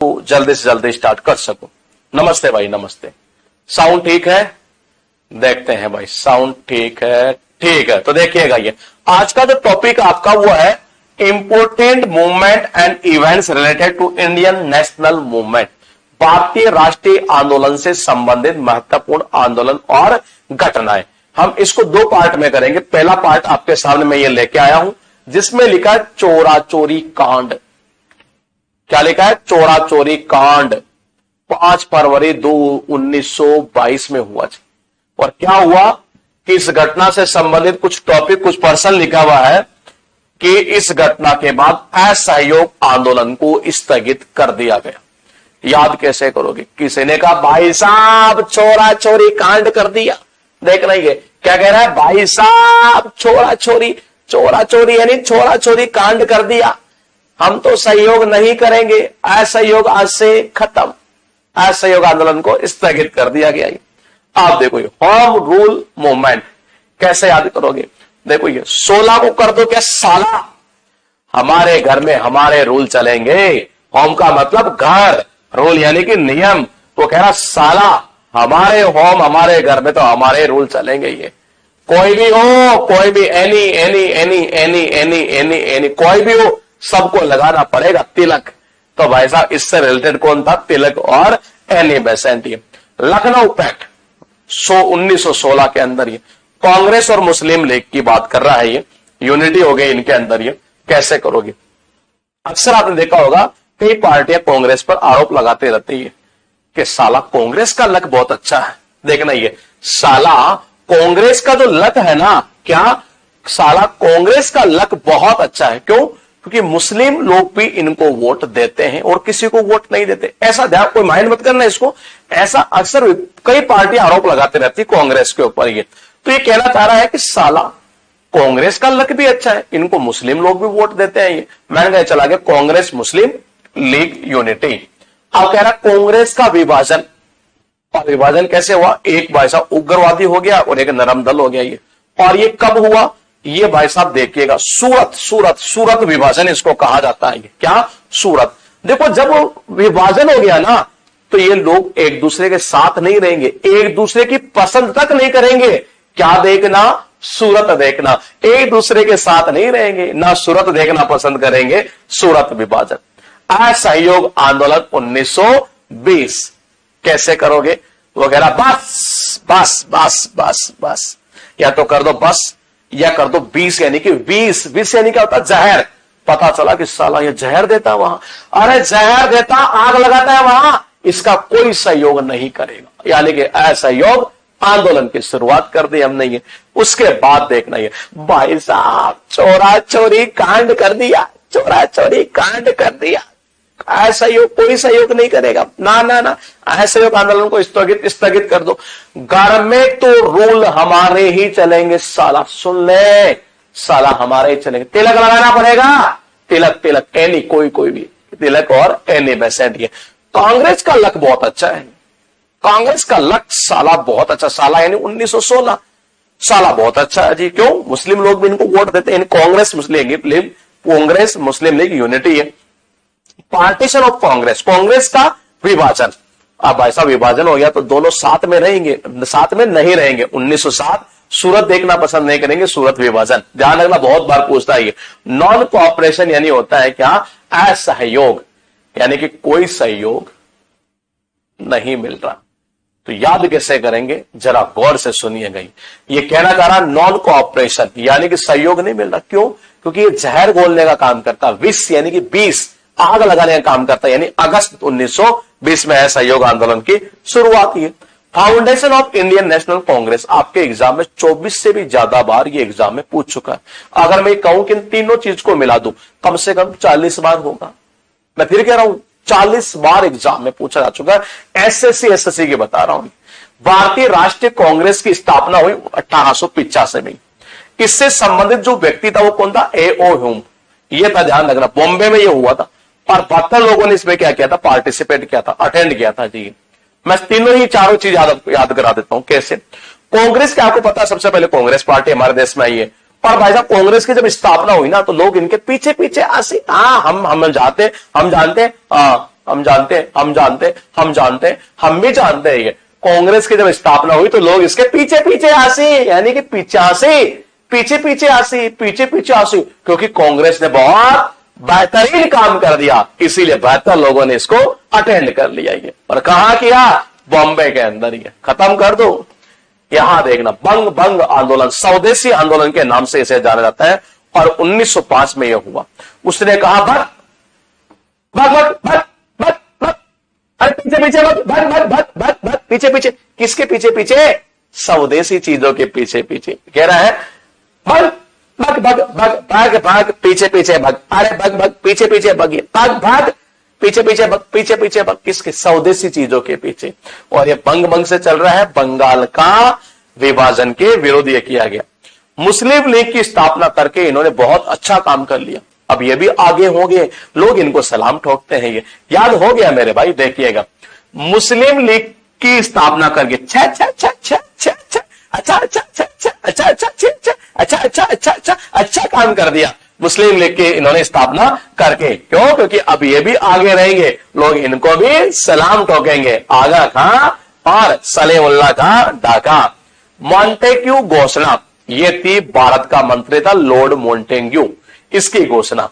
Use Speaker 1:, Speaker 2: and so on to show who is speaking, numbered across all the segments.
Speaker 1: तो जल्दी से जल्दी स्टार्ट कर सको। नमस्ते भाई, नमस्ते। साउंड ठीक है? देखते हैं भाई, साउंड ठीक है? ठीक है, तो देखिएगा ये आज का जो टॉपिक आपका वो है important movement and events related to Indian national movement. भारतीय राष्ट्रीय आंदोलन से संबंधित महत्वपूर्ण आंदोलन और घटनाएं। हम इसको दो पार्ट में करेंगे। पहला पार्ट आपके सामने मैं ये लेके आया हूं जिसमें लिखा है चोरा चोरी कांड। क्या लिखा है? चोरा चोरी कांड 5 फरवरी 1922 में हुआ। और क्या हुआ कि इस घटना से संबंधित कुछ टॉपिक, कुछ पर्सन लिखा हुआ है कि इस घटना के बाद असहयोग आंदोलन को स्थगित कर दिया गया। याद कैसे करोगे? किसी ने कहा भाई साहब चोरा चोरी कांड कर दिया। देखना ये क्या कह रहा है, भाई साहब चोरा चोरी यानी छोरा छोरी कांड कर दिया, हम तो सहयोग नहीं करेंगे, असहयोग आज से खत्म, असहयोग आंदोलन को स्थगित कर दिया गया। आप देखो ये होम रूल मूवमेंट कैसे याद करोगे? देखो ये 16 को कर दो क्या साला, हमारे घर में हमारे रूल चलेंगे। होम का मतलब घर, रूल यानी कि नियम। वो कह रहा साला हमारे होम हमारे घर में तो हमारे रूल चलेंगे। ये कोई भी हो, कोई भी एनी कोई भी हो, सबको लगाना पड़ेगा तिलक। तो भाई साहब इससे रिलेटेड कौन था? तिलक और एनी बेसेंट। लखनऊ पैक्ट 1916 के अंदर ये कांग्रेस और मुस्लिम लीग की बात कर रहा है। ये यूनिटी हो गई इनके अंदर। ये कैसे करोगे? अक्सर आपने देखा होगा कई पार्टियां कांग्रेस पर आरोप लगाते रहती है कि साला कांग्रेस का लक बहुत अच्छा है। देखना ये साला कांग्रेस का जो लक है ना, क्या साला कांग्रेस का लक बहुत अच्छा है। क्यों? क्योंकि मुस्लिम लोग भी इनको वोट देते हैं और किसी को वोट नहीं देते। ऐसा ध्यान, कोई माइंड मत करना इसको, ऐसा अक्सर कई पार्टियां आरोप लगाते रहती कांग्रेस के ऊपर। ये तो ये कहना चाह रहा है कि साला कांग्रेस का लक भी अच्छा है, इनको मुस्लिम लोग भी वोट देते हैं। ये मैंने कहा चला गया कांग्रेस मुस्लिम लीग यूनिटी। अब कह रहा कांग्रेस का विभाजन, और विभाजन कैसे हुआ? एक भाई साहब उग्रवादी हो गया और एक नरम दल हो गया। ये और ये कब हुआ? ये भाई साहब देखिएगा सूरत विभाजन इसको कहा जाता है। क्या? सूरत। देखो जब विभाजन हो गया ना तो ये लोग एक दूसरे के साथ नहीं रहेंगे, एक दूसरे की पसंद तक नहीं करेंगे। क्या देखना? सूरत देखना। एक दूसरे के साथ नहीं रहेंगे, ना सूरत देखना पसंद करेंगे। सूरत विभाजन। असहयोग आंदोलन 1920 कैसे करोगे? वो कह रहा बस बस बस बस बस, या तो कर दो बस या कर दो 20 यानी कि 20 यानी क्या होता? जहर। पता चला कि साला ये जहर देता वहां, अरे जहर देता, आग लगाता है वहां, इसका कोई सहयोग नहीं करेगा। यानी कि असहयोग आंदोलन की शुरुआत कर दी हमने। ये उसके बाद देखना ये भाई साहब चोरा चोरी कांड कर दिया, चोरा चोरी कांड कर दिया, असहयोग कोई सहयोग नहीं करेगा। ना ना ना, असहयोग आंदोलन को स्थगित कर दो। घर में तो रूल हमारे ही चलेंगे साला, सुन ले साला हमारे ही चलेंगे। तिलक लगाना पड़ेगा, तिलक एनी कोई भी तिलक और एनी बेसेंट। ये कांग्रेस का लक बहुत अच्छा है, कांग्रेस का लक साला बहुत अच्छा। साला यानी 1916, साला बहुत अच्छा है जी। क्यों? मुस्लिम लोग भी इनको वोट देते हैं। कांग्रेस मुस्लिम लीग यूनिटी है। पार्टीशन ऑफ कांग्रेस, कांग्रेस का विभाजन। अब भाई साहब विभाजन हो गया तो दोनों साथ में रहेंगे, साथ में नहीं रहेंगे। 1907 सूरत देखना पसंद नहीं करेंगे, सूरत विभाजन। ध्यान रखना, बहुत बार पूछता है ये। नॉन कोऑपरेशन यानी होता है क्या? असहयोग, यानी कि कोई सहयोग नहीं मिल रहा। तो याद कैसे करेंगे? जरा गौर से सुनिएगा। ये कहना चाह रहा नॉन कोऑपरेशन यानी कि सहयोग नहीं मिल रहा। क्यों? क्योंकि ये जहर घोलने का काम करता, विष यानी कि 20 आग लगाने का काम करता है। यानी अगस्त 1920 में असहयोग आंदोलन की शुरुआत हुई। Foundation of Indian national Congress आपके एग्जाम में 24 से भी ज्यादा बार ये एग्जाम में पूछ चुका है। अगर मैं कहूं कि इन तीनों चीज को मिला दूं कम से कम 40 बार होगा। मैं फिर कह रहा हूं 40 बार एग्जाम में पूछा जा चुका है। एसएससी की बता रहा हूं। भारतीय राष्ट्रीय कांग्रेस की स्थापना हुई 1885 में। इससे संबंधित जो व्यक्ति था वो कौन था? A.O. ह्यूम। ये था, ध्यान रखना, बॉम्बे में ये हुआ था और 72 लोगों ने इसमें क्या किया था? पार्टिसिपेट किया था, अटेंड किया था जी। मैं तीनों ही चारों चीज याद करा देता हूं। कैसे? कांग्रेस के आपको पता है सबसे पहले कांग्रेस पार्टी हमारे देश में आई है। और भाई साहब कांग्रेस की जब स्थापना हुई ना तो लोग इनके पीछे पीछे हम जानते हम जानते हैं, हम जानते हैं, हम जानते हैं, हम भी जानते हैं। ये कांग्रेस की जब स्थापना हुई तो लोग इसके पीछे पीछे आसी, यानी कि पिचासी, पीछे पीछे आसी, पीछे पीछे आसी, क्योंकि कांग्रेस ने बहुत बेहतरीन काम कर दिया, इसीलिए बेहतर लोगों ने इसको अटेंड कर लिया। ये और कहां किया? बॉम्बे के अंदर। ये खत्म कर दो। यहां देखना, बंग भंग आंदोलन, स्वदेशी आंदोलन के नाम से इसे जाना जाता है, और 1905 में यह हुआ। उसने कहा भग भग भग भग भग भग, अरे पीछे पीछे भग भग भग भग भग भग, पीछे पीछे। किसके पीछे पीछे? स्वदेशी चीजों के पीछे पीछे। कह रहा है भग भग भग भग भाग भाग, पीछे पीछे भग, अरे भग भग पीछे पीछे भग, भाग भाग पीछे पीछे भग, पीछे पीछे भग, किसके? स्वदेशी चीजों के पीछे। और ये बंग भंग से चल रहा है, बंगाल का विभाजन के विरोध ये किया गया। मुस्लिम लीग की स्थापना करके इन्होंने बहुत अच्छा काम कर लिया। अब ये भी आगे हो गए, लोग इनको सलाम ठोकते हैं। ये याद हो गया मेरे भाई, देखिएगा, मुस्लिम लीग की स्थापना करके अच्छा अच्छा अच्छा अच्छा अच्छा अच्छा अच्छा अच्छा अच्छा अच्छा अच्छा अच्छा अच्छा काम कर दिया मुस्लिम लीग की इन्होंने स्थापना करके। क्यों? क्योंकि अब ये भी आगे रहेंगे, लोग इनको भी सलाम ठोकेंगे। आगा खां और सलेमुल्लाह का डाका। मॉन्टेग्यू घोषणा, ये थी भारत का मंत्री था लॉर्ड मॉन्टेग्यू, इसकी घोषणा।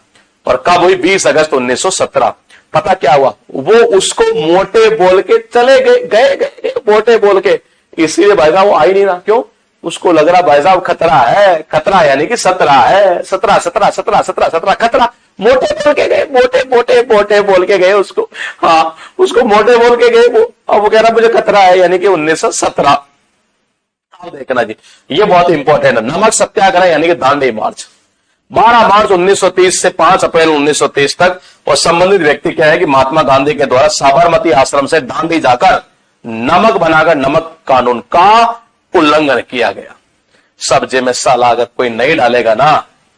Speaker 1: और कब हुई? 20 अगस्त 1917। पता क्या हुआ? वो उसको मोटे बोल के चले गए मोटे बोल के, इसीलिए भाई साहब वो आ ही नहीं रहा। क्यों? उसको लग रहा भाई साहब खतरा है, खतरा यानी कि 17 है, 17 17 17 17 17 खतरा। मोटे बोल के गए, मोटे मोटे मोटे बोल के गए उसको, हाँ उसको मोटे बोल के गए वो। अब वो कह रहा मुझे खतरा है, यानी कि 1917। अब देखना जी, ये बहुत इंपॉर्टेंट है। नमक सत्याग्रह यानी कि दांडी मार्च, 12 मार्च 1930 से 5 अप्रैल 1930 तक। और संबंधित व्यक्ति क्या है कि महात्मा गांधी के द्वारा साबरमती आश्रम से दांडी जाकर नमक बनाकर नमक कानून का उल्लंघन किया गया। सब्जी में साला अगर कोई नहीं डालेगा ना,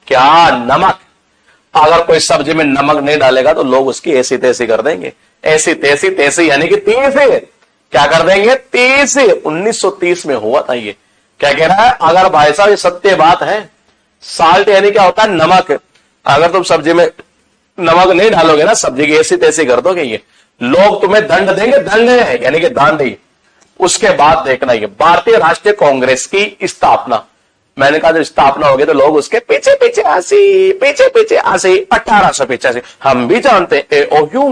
Speaker 1: क्या नमक, अगर कोई सब्जी में नमक नहीं डालेगा तो लोग उसकी ऐसी तैसी कर देंगे। ऐसी तैसी, तैसी यानी कि 30 क्या कर देंगे? 30 1930 में हुआ था ये। क्या कह रहा है? अगर भाई साहब ये सत्य बात है, साल्ट यानी क्या होता है? नमक। अगर तुम सब्जी में नमक नहीं डालोगे ना, सब्जी की ऐसी तैसी कर दोगे, ये लोग तुम्हें दंड देंगे, दंड है यानी कि दांडी। उसके बाद देखना, ये भारतीय राष्ट्रीय कांग्रेस की स्थापना। मैंने कहा जब स्थापना होगी तो लोग उसके पीछे पीछे आसी, पीछे पीछे आसी। 1885 हम भी जानते हैं, एओयू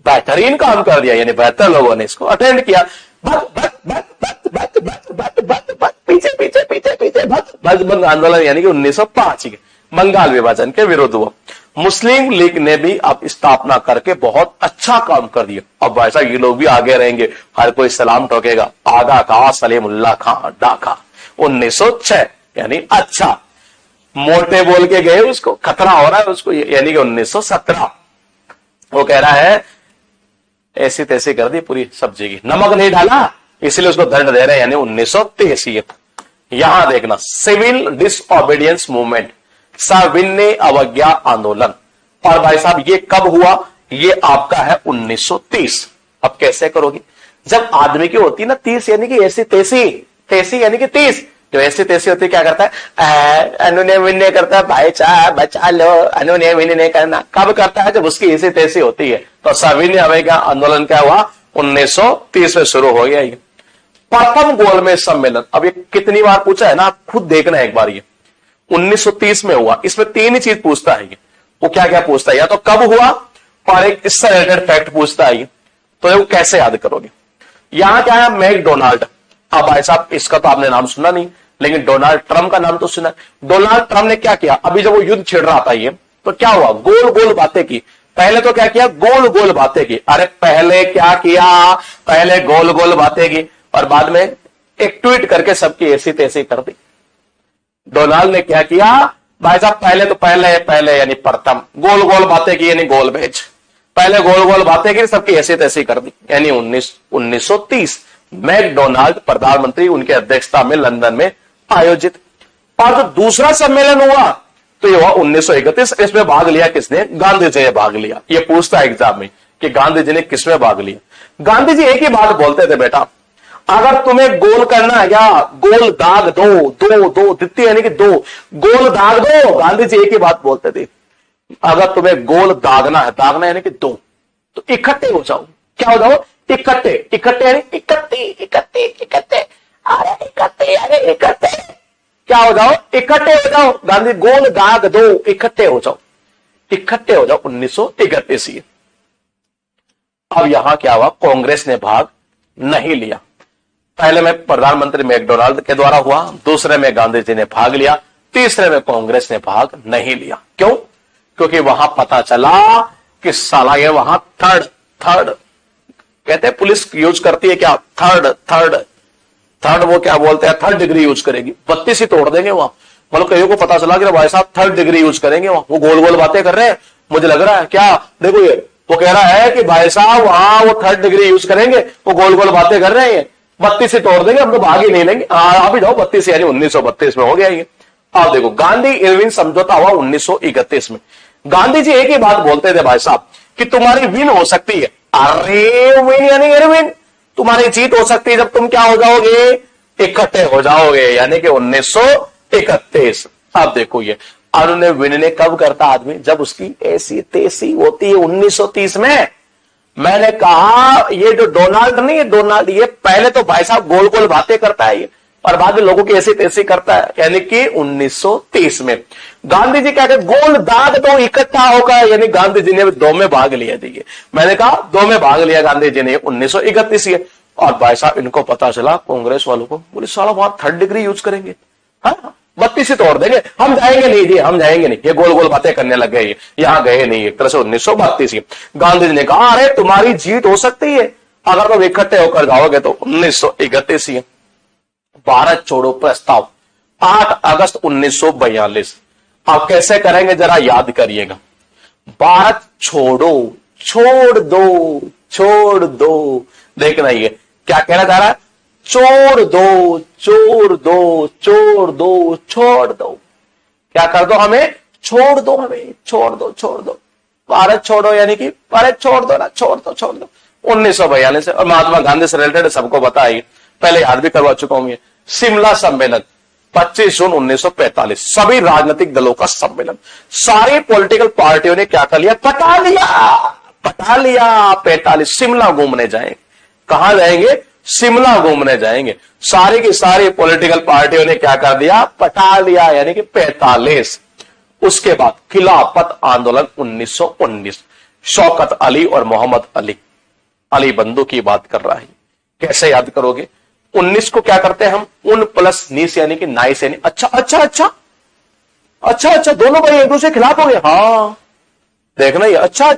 Speaker 1: बेहतरीन काम कर दिया, यानी बेहतर लोगों ने इसको अटेंड किया। भग भग भग भग भग भग भग भग भग, पीछे पीछे पीछे पीछे भग भग भग आंदोलन यानी कि 1905 के बंगाल विभाजन के विरोध हुआ। मुस्लिम लीग ने भी अब स्थापना करके बहुत अच्छा काम कर दिया। अब वैसा ये लोग भी आगे रहेंगे, हर कोई सलाम ठोकेगा। आगा का सलीमुल्लाह खां डाका, 1906 यानी अच्छा। मोटे बोल के गए, उसको खतरा हो रहा है उसको, यानी कि 1917। वो कह रहा है ऐसी तैसी कर दी पूरी सब्जी की, नमक नहीं डाला इसलिए उसको दंड दे रहे हैं, यानी 1983। यहां देखना, सिविल डिसओबीडियंस मूवमेंट, सविनय अवज्ञा आंदोलन। और भाई साहब ये कब हुआ? ये आपका है 1930। अब कैसे करोगे? जब आदमी की होती है ना 30 यानी कि ऐसी तैसी, तैसी यानी कि 30, जो ऐसी तैसी होती है क्या करता है? अनुनय विनय करता है, भाई साहब बचा लो, अनुनय विनय नहीं करना। कब करता है? जब उसकी ऐसी तैसी होती है। तो सविनय अवज्ञा आंदोलन क्या हुआ? 1930 में शुरू हो गया ये। प्रथम गोलमेज सम्मेलन, अब ये कितनी बार पूछा है ना, आप खुद देखना एक बार। ये 1930 में हुआ। इसमें 3 ही चीज पूछता है ये। वो क्या क्या पूछता है? या तो कब हुआ, और एक इससे रिलेटेड फैक्ट पूछता है ये। तो वो कैसे याद करोगे? यहां क्या है? मैकडोनाल्ड। अब भाई साहब इसका तो आपने नाम सुना नहीं, लेकिन डोनाल्ड ट्रंप का नाम तो सुना। डोनाल्ड ट्रंप ने क्या किया? अभी जब वो युद्ध छिड़ रहा था ये, तो क्या हुआ? गोल गोल बातें की। पहले तो क्या किया? गोल गोल बातें की। अरे पहले क्या किया? पहले गोल गोल बातें की, और बाद में एक ट्वीट करके सबकी ऐसी तैसी कर दी। डोनाल्ड ने क्या किया? भाई साहब पहले तो पहले यानी प्रथम, गोल गोल बातें की यानी गोल भेज, पहले गोल गोल बातें की, सबकी ऐसी तैसी कर दी, यानी 1930 मैकडोनाल्ड प्रधानमंत्री, उनके अध्यक्षता में लंदन में आयोजित। और जो दूसरा सम्मेलन हुआ तो ये हुआ 1931। इसमें भाग लिया किसने? गांधी जी ने भाग लिया। ये पूछता है एग्जाम में कि गांधी जी ने किसमें भाग लिया। गांधी जी एक ही बात बोलते थे, बेटा अगर तुम्हें गोल करना है या गोल दाग दो, दो दो द्वितीय यानी कि 2 गोल दाग दो। गांधी जी एक ही बात बोलते थे, अगर तुम्हें गोल दागना है, दागना यानी कि 2, तो इकट्ठे हो जाओ। क्या हो जाओ? इकट्ठे। इकट्ठे यानी इकट्ठे इकट्ठे इकट्ठे, अरे इकट्ठे, अरे इकट्ठे। क्या हो जाओ? इकट्ठे हो जाओ। गांधी गोल दाग दो, इकट्ठे हो जाओ, इकट्ठे हो जाओ। 1931। अब यहां क्या हुआ? कांग्रेस ने भाग नहीं लिया। पहले में प्रधानमंत्री मैकडोनाल्ड के द्वारा हुआ, दूसरे में गांधी जी ने भाग लिया, तीसरे में कांग्रेस ने भाग नहीं लिया। क्यों? क्योंकि वहां पता चला कि साला ये वहां थर्ड कहते हैं, पुलिस यूज करती है क्या? थर्ड वो क्या बोलते हैं? थर्ड डिग्री यूज करेगी। 32 ही तोड़ देंगे वहां। मतलब कईयों को पता चला कि भाई साहब थर्ड डिग्री यूज करेंगे वहां। वो गोल गोल बातें कर रहे हैं, मुझे लग रहा है क्या, देखो ये वो कह रहा है कि भाई साहब वहां वो थर्ड डिग्री यूज करेंगे, वो गोल गोल बातें कर रहे हैं, 32 ही तोड़ देंगे, हम तो भाग ही नहीं लेंगे। आप ही जाओ 32, यानी 1932 में हो गया ये। अब देखो, गांधी इरविन समझौता हुआ 1931 में। गांधी जी एक ही बात बोलते थे भाई साहब कि तुम्हारी विन हो सकती है। अरे विन यानी इरविन, तुम्हारी जीत हो सकती है जब तुम क्या हो जाओगे? इकट्ठे हो जाओगे, यानी कि 1931। अब देखो ये उन्होंने विन कब करता आदमी? जब उसकी ऐसी तेसी होती है 1930 में। मैंने कहा ये जो डोनाल्ड नहीं है, डोनाल्ड, ये पहले तो भाई साहब गोल गोल बातें करता है ये, और बाद में लोगों की ऐसी तेजी करता है। यानी कि 1930 में गांधी जी क्या कहते? गोल दाग दो, इकट्ठा होगा। यानी गांधी जी ने 2 में भाग लिया। देखिए मैंने कहा 2 में भाग लिया गांधी जी ने 1931। और भाई साहब इनको पता चला, कांग्रेस वालों को, बोले साला वहां थर्ड डिग्री यूज करेंगे, हाँ 32 ही तोड़ देंगे, हम जाएंगे नहीं जी, हम जाएंगे नहीं। ये गोल गोल बातें करने लग गए, यहां गए नहीं। एक तरह से 1932। गांधी जी ने कहा अरे तुम्हारी जीत हो सकती है अगर तुम इकट्ठे होकर जाओगे तो। 1931। भारत छोड़ो प्रस्ताव 8 अगस्त 1942। आप कैसे करेंगे जरा याद करिएगा। भारत छोड़ो, छोड़ दो। देखना ये क्या कहना चाह रहा है? छोड़ दो, छोड़ दो। क्या कर दो हमें? छोड़ दो हमें, छोड़ दो। भारत छोड़ो यानी कि भारत छोड़ दो ना, छोड़ दो। 1942 और महात्मा गांधी से रिलेटेड सबको पता है, पहले याद भी करवा चुका हूं। ये शिमला सम्मेलन 25 जून 1945, सभी राजनीतिक दलों का सम्मेलन। सारी पॉलिटिकल पार्टियों ने क्या कर लिया? पटा लिया 45। शिमला घूमने जाएंगे। कहां जाएंगे? शिमला घूमने जाएंगे। सारी की सारी पॉलिटिकल पार्टियों ने क्या कर दिया? पटा लिया, यानी कि 45। उसके बाद खिलाफत आंदोलन 1919, शौकत अली और मोहम्मद अली बंधु की बात कर रहा है। कैसे याद करोगे? 19 को क्या करते हैं हम? उन प्लस नीस यानी कि नाइस, यानी अच्छा दोनों भाई एक दूसरे के खिलाफ हो गए। हाँ देखना ये अच्छा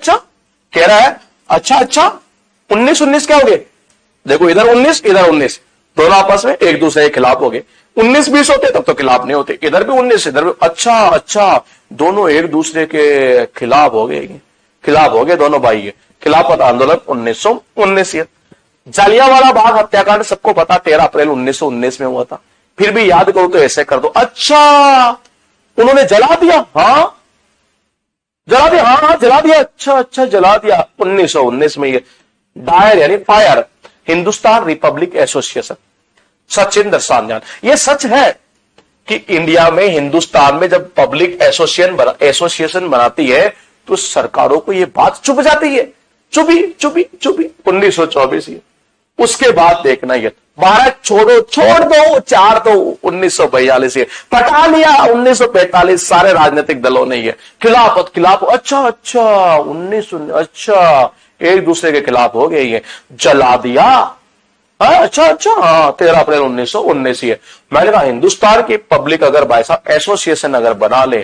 Speaker 1: कह रहा है। अच्छा 19 क्या हो गए? देखो इधर 19 इधर 19, दोनों आपस में एक दूसरे के खिलाफ हो गए। 19-20 होते तब तो खिलाफ नहीं होते। इधर भी 19 इधर भी। अच्छा दोनों एक दूसरे के खिलाफ हो गए दोनों भाई। खिलाफत आंदोलन 1919। जालियांवाला बाग हत्याकांड सबको पता, 13 अप्रैल 1919 में हुआ था। फिर भी याद करो तो ऐसे कर दो, अच्छा उन्होंने जला दिया। हाँ जला दिया। अच्छा जला दिया 1919 में। ये डायर यानी fire, Hindustan Republic association, Sachindra Sanyal. ये सच है कि इंडिया में, हिंदुस्तान में जब पब्लिक एसोसिएशन बनाती है तो सरकारों को ये बात चुभ जाती है। चुभी 1924। उसके बाद देखना ये भारत छोड़ दो 4 तो 1942। पटा लिया 1945। सारे राजनीतिक दलों ने ये खिलाफत अच्छा 19 एक दूसरे के खिलाफ हो गए। ये जला दिया। अच्छा 13 अप्रैल 1919। मैंने कहा हिंदुस्तान की पब्लिक अगर भाई साहब एसोसिएशन अगर बना ले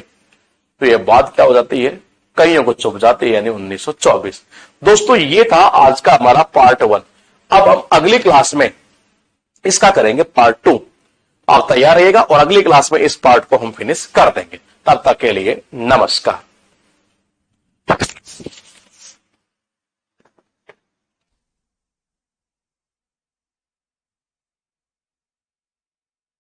Speaker 1: तो ये बात क्या हो जाती है? कईयों को चुभ जाती है, यानी 1924। दोस्तों ये था आज का हमारा पार्ट 1। अब हम अगली क्लास में इसका करेंगे पार्ट 2। आप तैयार रहिएगा और अगली क्लास में इस पार्ट को हम फिनिश कर देंगे। तब तक के लिए नमस्कार।